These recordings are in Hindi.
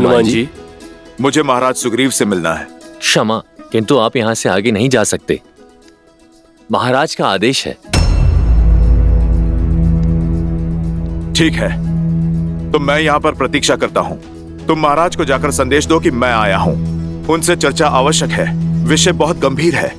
हनुमान जी। मुझे महाराज सुग्रीव से मिलना है। क्षमा, किंतु आप यहाँ से आगे नहीं जा सकते। महाराज का आदेश है। ठीक है, तो मैं यहाँ पर प्रतीक्षा करता हूँ। तुम महाराज को जाकर संदेश दो कि मैं आया हूँ। उनसे चर्चा आवश्यक है, विषय बहुत गंभीर है।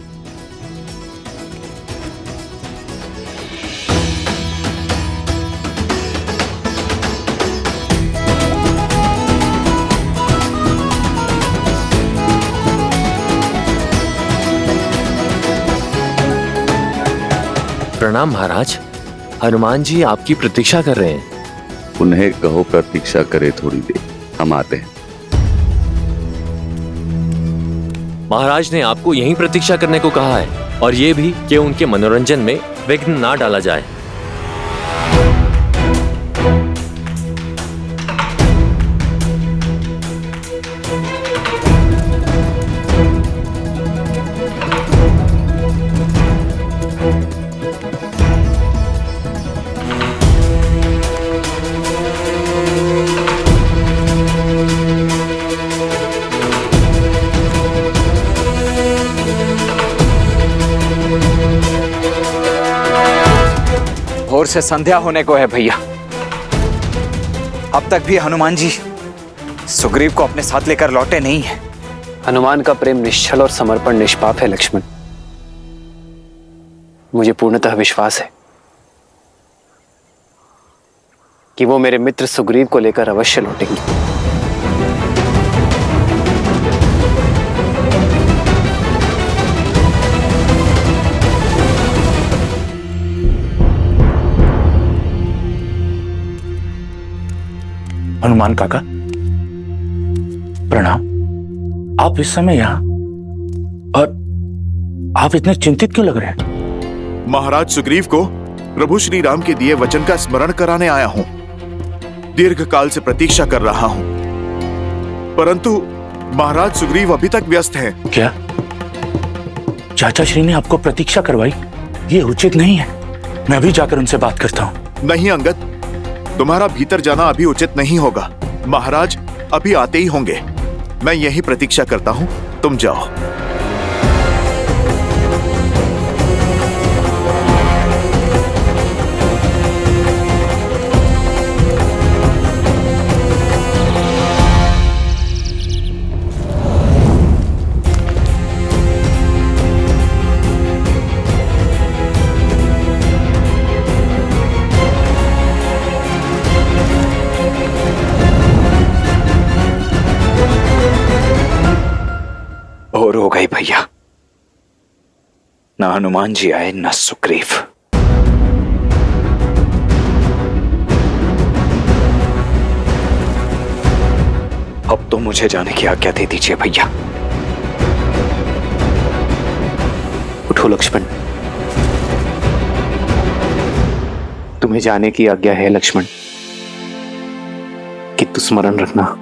प्रणाम महाराज, हनुमान जी आपकी प्रतीक्षा कर रहे हैं। उन्हें कहो प्रतीक्षा करे थोड़ी देर, हम आते हैं। महाराज ने आपको यहीं प्रतीक्षा करने को कहा है, और ये भी कि उनके मनोरंजन में विघ्न ना डाला जाए। भोर से संध्या होने को है भैया, अब तक भी हनुमान जी सुग्रीव को अपने साथ लेकर लौटे नहीं है। हनुमान का प्रेम निश्चल और समर्पण निष्पाप है लक्ष्मण। मुझे पूर्णतः विश्वास है कि वो मेरे मित्र सुग्रीव को लेकर अवश्य लौटेंगे। हनुमान काका, प्रणाम। आप इस समय यहाँ, और आप इतने चिंतित क्यों लग रहे हैं? महाराज सुग्रीव को प्रभु श्री राम के दिए वचन का स्मरण कराने आया हूँ। दीर्घ काल से प्रतीक्षा कर रहा हूँ, परंतु महाराज सुग्रीव अभी तक व्यस्त हैं। क्या चाचा श्री ने आपको प्रतीक्षा करवाई? ये उचित नहीं है। मैं अभी जाकर उनसे बात करता हूँ। नहीं अंगद, तुम्हारा भीतर जाना अभी उचित नहीं होगा। महाराज अभी आते ही होंगे। मैं यही प्रतीक्षा करता हूं, तुम जाओ। भोर हो गई भैया, न हनुमान जी आए न सुग्रीव। अब तो मुझे जाने की आज्ञा दे दीजिए भैया। उठो लक्ष्मण, तुम्हें जाने की आज्ञा है लक्ष्मण, किंतु स्मरण रखना,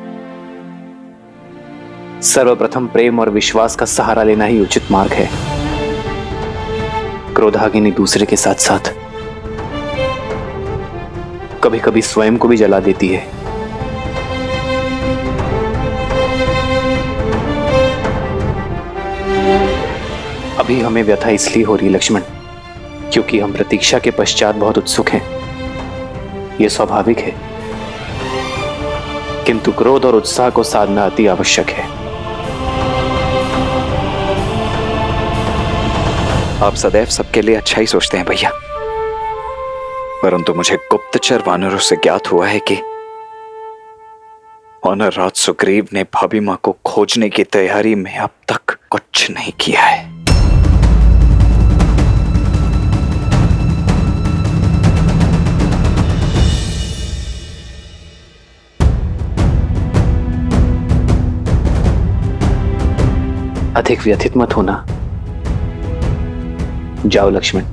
सर्वप्रथम प्रेम और विश्वास का सहारा लेना ही उचित मार्ग है। क्रोधाग्नि दूसरे के साथ साथ कभी कभी स्वयं को भी जला देती है। अभी हमें व्यथा इसलिए हो रही लक्ष्मण, क्योंकि हम प्रतीक्षा के पश्चात बहुत उत्सुक हैं। यह स्वाभाविक है, किंतु क्रोध और उत्साह को साधना अति आवश्यक है। आप सदैव सबके लिए अच्छा ही सोचते हैं भैया, परंतु मुझे गुप्तचर वानरों से ज्ञात हुआ है कि वानरराज सुग्रीव ने भाभी मां को खोजने की तैयारी में अब तक कुछ नहीं किया है। अधिक व्यथित मत होना, जाओ लक्ष्मण।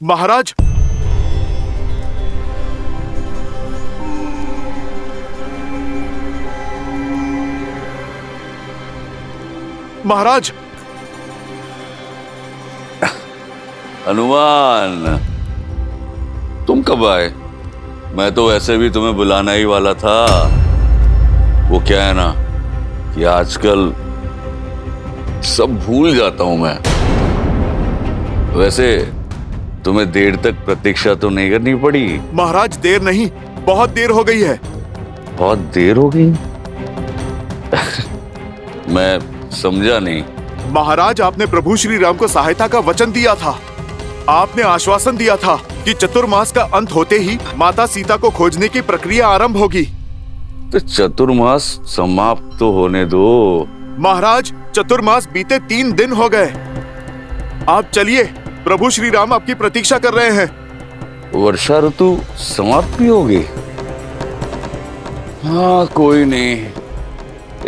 महाराज, महाराज। हनुमान, तुम कब आए? मैं तो वैसे भी तुम्हें बुलाना ही वाला था। वो क्या है ना कि आजकल सब भूल जाता हूं मैं। वैसे तुम्हें देर तक प्रतीक्षा तो नहीं करनी पड़ी? महाराज देर नहीं, बहुत देर हो गई है। बहुत देर हो गई? मैं समझा नहीं। महाराज, आपने प्रभु श्री राम को सहायता का वचन दिया था। आपने आश्वासन दिया था कि चतुर्मास का अंत होते ही माता सीता को खोजने की प्रक्रिया आरंभ होगी। तो चतुर्मास समाप्त तो होने दो। महाराज, चतुर्मास बीते 3 दिन हो गए। आप चलिए, प्रभु श्री राम आपकी प्रतीक्षा कर रहे हैं। वर्षा ऋतु समाप्त भी होगी? हाँ, कोई नहीं,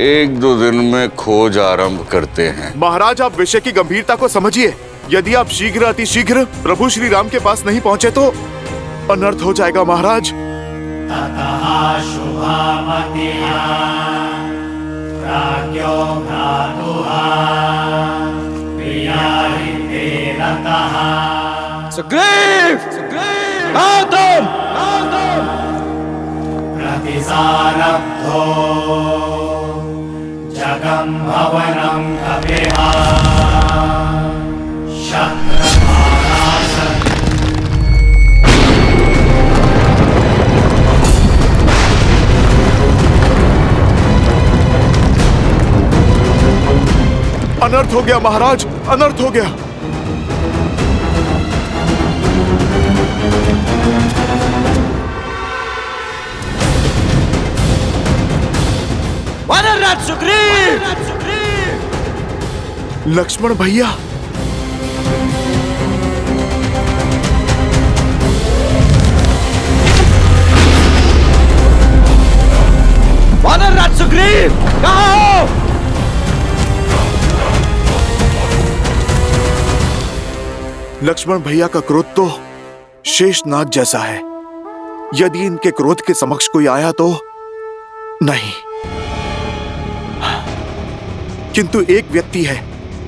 1-2 दिन में खोज आरंभ करते हैं। महाराज, आप विषय की गंभीरता को समझिए। यदि आप शीघ्र अतिशीघ्र प्रभु श्री राम के पास नहीं पहुंचे तो अनर्थ हो जाएगा महाराज। सुग्रीव! आओ तुम! प्रतिसारब्धो जगम भवनम कपिहा शक्रमानासन्। अनर्थ हो गया महाराज, अनर्थ हो गया। वानरराज सुग्रीव! लक्ष्मण भैया, वानरराज सुग्रीव, कहाँ हो? लक्ष्मण भैया का क्रोध तो शेषनाग जैसा है। यदि इनके क्रोध के समक्ष कोई आया तो नहीं, किंतु एक व्यक्ति है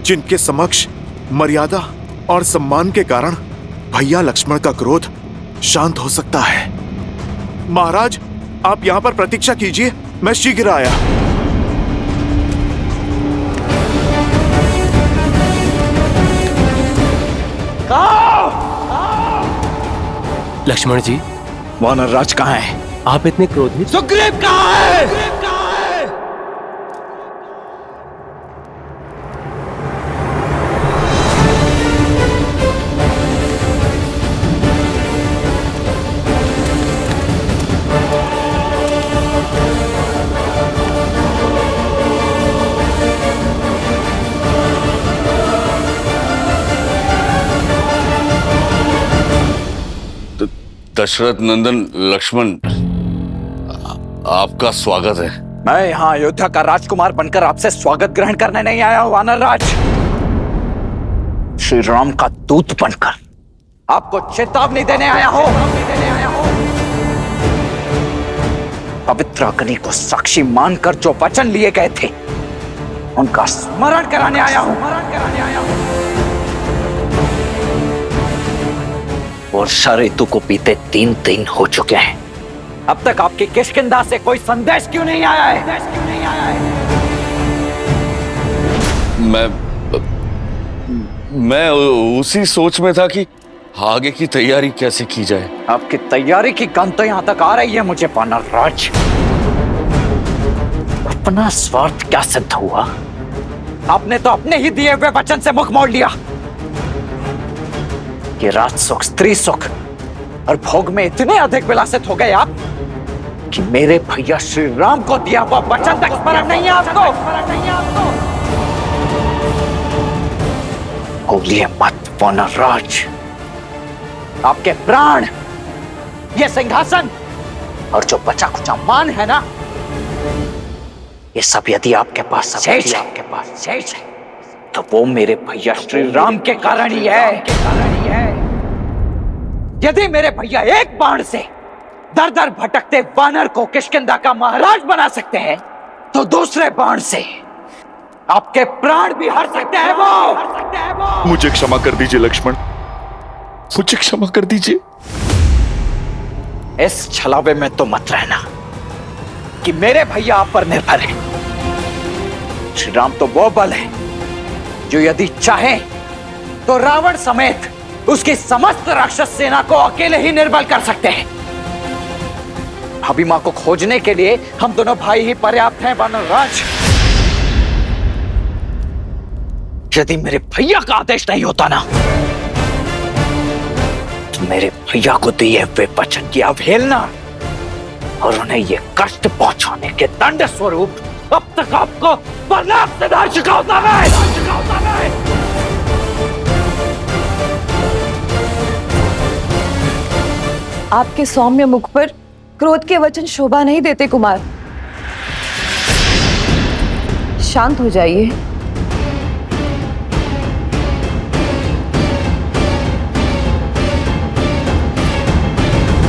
जिनके समक्ष मर्यादा और सम्मान के कारण भैया लक्ष्मण का क्रोध शांत हो सकता है। महाराज, आप यहां पर प्रतीक्षा कीजिए, मैं शीघ्र आया। लक्ष्मण जी, वानरराज कहाँ है? आप इतने क्रोधित? सुग्रीव कहाँ है? दशरथ नंदन लक्ष्मण, आपका स्वागत है। मैं यहाँ अयोध्या का राजकुमार बनकर आपसे स्वागत ग्रहण करने नहीं आया हूँ वानरराज। श्री राम का दूत बनकर आपको चेतावनी देने आया हूँ। पवित्र अग्नि को साक्षी मानकर जो वचन लिए गए थे उनका स्मरण कराने आया हूँ। वर्षा ऋतु को बीते 3 दिन हो चुके हैं, अब तक आपकी किष्किंधा से कोई संदेश क्यों नहीं आया है? मैं उसी सोच में था कि आगे की तैयारी कैसे की जाए। आपकी तैयारी की गंध तो यहां तक आ रही है मुझे वानरराज। अपना स्वार्थ क्या सिद्ध हुआ? आपने तो अपने ही दिए हुए वचन से मुख मोड़ लिया कि राज सुख, स्त्री सुख और भोग में इतने अधिक विलासित हो गए आप कि मेरे भैया श्री राम को दिया हुआ वचन तक स्मरण नहीं है आपको। बोलिए मत वानरराज। आपके प्राण, ये सिंहासन और जो बचा खुचा मान है ना, ये सब यदि आपके पास शेष है तो वो मेरे भैया श्री राम के कारण ही है। यदि मेरे भैया एक बाण से दर दर भटकते वानर को किष्किंधा का महाराज बना सकते हैं तो दूसरे बाण से आपके प्राण भी हर सकते हैं वो। मुझे क्षमा कर दीजिए लक्ष्मण, मुझे क्षमा कर दीजिए। इस छलावे में तो मत रहना कि मेरे भैया आप पर निर्भर हैं। श्री राम तो वो बल है जो यदि चाहे तो रावण समेत उसकी समस्त राक्षस सेना को अकेले ही निर्बल कर सकते हैं। भाभी मां को खोजने के लिए हम दोनों भाई ही पर्याप्त हैं वानरराज। यदि मेरे भैया का आदेश नहीं होता ना, तो मेरे भैया को दिए हुए वचन की अवहेलना और उन्हें ये कष्ट पहुंचाने के दंड स्वरूप अब तक आपको पर्याप्त दंड चुका होता है। आपके सौम्य मुख पर क्रोध के वचन शोभा नहीं देते कुमार। शांत हो जाइए।